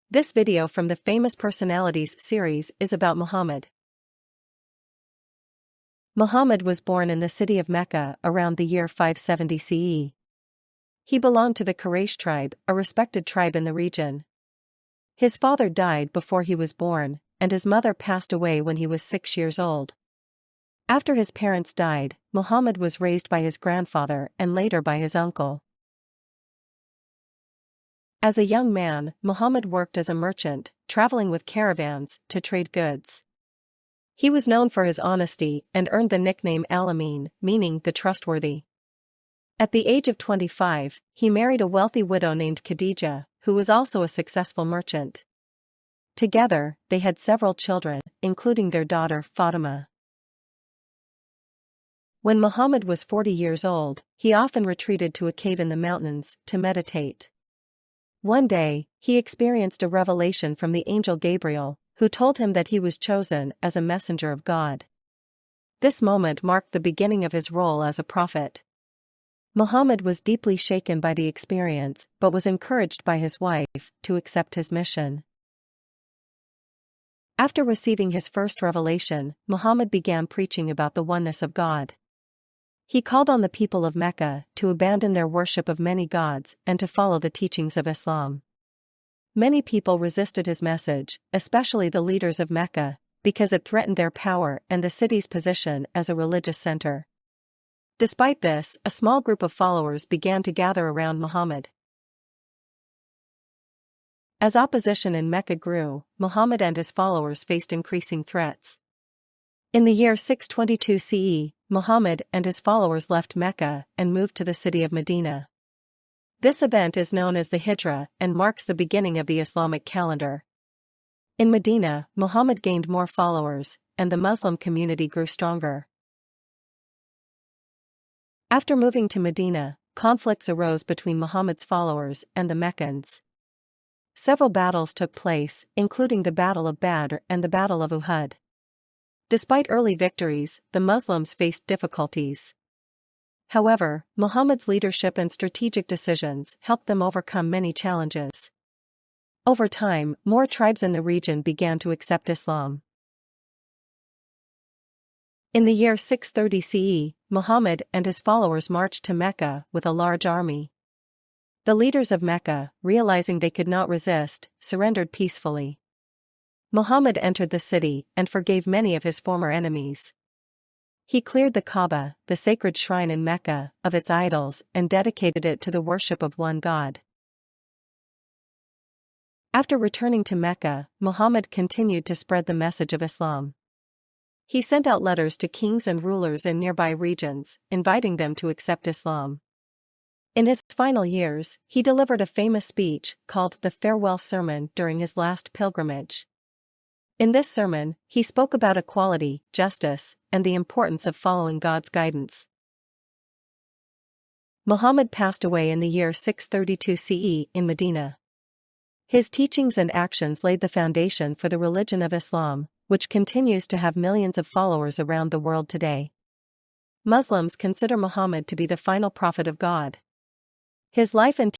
This video from the Famous Personalities series is about Muhammad. Muhammad was born in the city of Mecca around the year 570 CE. He belonged to the Quraysh tribe, a respected tribe in the region. His father died before he was born, and his mother passed away when he was 6 years old. After his parents died, Muhammad was raised by his grandfather and later by his uncle. As a young man, Muhammad worked as a merchant, traveling with caravans to trade goods. He was known for his honesty and earned the nickname Al-Amin, meaning the trustworthy. At the age of 25, he married a wealthy widow named Khadija, who was also a successful merchant. Together, they had several children, including their daughter Fatima. When Muhammad was 40 years old, he often retreated to a cave in the mountains to meditate. One day, he experienced a revelation from the angel Gabriel, who told him that he was chosen as a messenger of God. This moment marked the beginning of his role as a prophet. Muhammad was deeply shaken by the experience but was encouraged by his wife to accept his mission. After receiving his first revelation, Muhammad began preaching about the oneness of God. He called on the people of Mecca to abandon their worship of many gods and to follow the teachings of Islam. Many people resisted his message, especially the leaders of Mecca, because it threatened their power and the city's position as a religious center. Despite this, a small group of followers began to gather around Muhammad. As opposition in Mecca grew, Muhammad and his followers faced increasing threats. In the year 622 CE, Muhammad and his followers left Mecca and moved to the city of Medina. This event is known as the Hijra and marks the beginning of the Islamic calendar. In Medina, Muhammad gained more followers, and the Muslim community grew stronger. After moving to Medina, conflicts arose between Muhammad's followers and the Meccans. Several battles took place, including the Battle of Badr and the Battle of Uhud. Despite early victories, the Muslims faced difficulties. However, Muhammad's leadership and strategic decisions helped them overcome many challenges. Over time, more tribes in the region began to accept Islam. In the year 630 CE, Muhammad and his followers marched to Mecca with a large army. The leaders of Mecca, realizing they could not resist, surrendered peacefully. Muhammad entered the city and forgave many of his former enemies. He cleared the Kaaba, the sacred shrine in Mecca, of its idols and dedicated it to the worship of one God. After returning to Mecca, Muhammad continued to spread the message of Islam. He sent out letters to kings and rulers in nearby regions, inviting them to accept Islam. In his final years, he delivered a famous speech called the Farewell Sermon during his last pilgrimage. In this sermon, he spoke about equality, justice, and the importance of following God's guidance. Muhammad passed away in the year 632 CE in Medina. His teachings and actions laid the foundation for the religion of Islam, which continues to have millions of followers around the world today. Muslims consider Muhammad to be the final prophet of God. His life and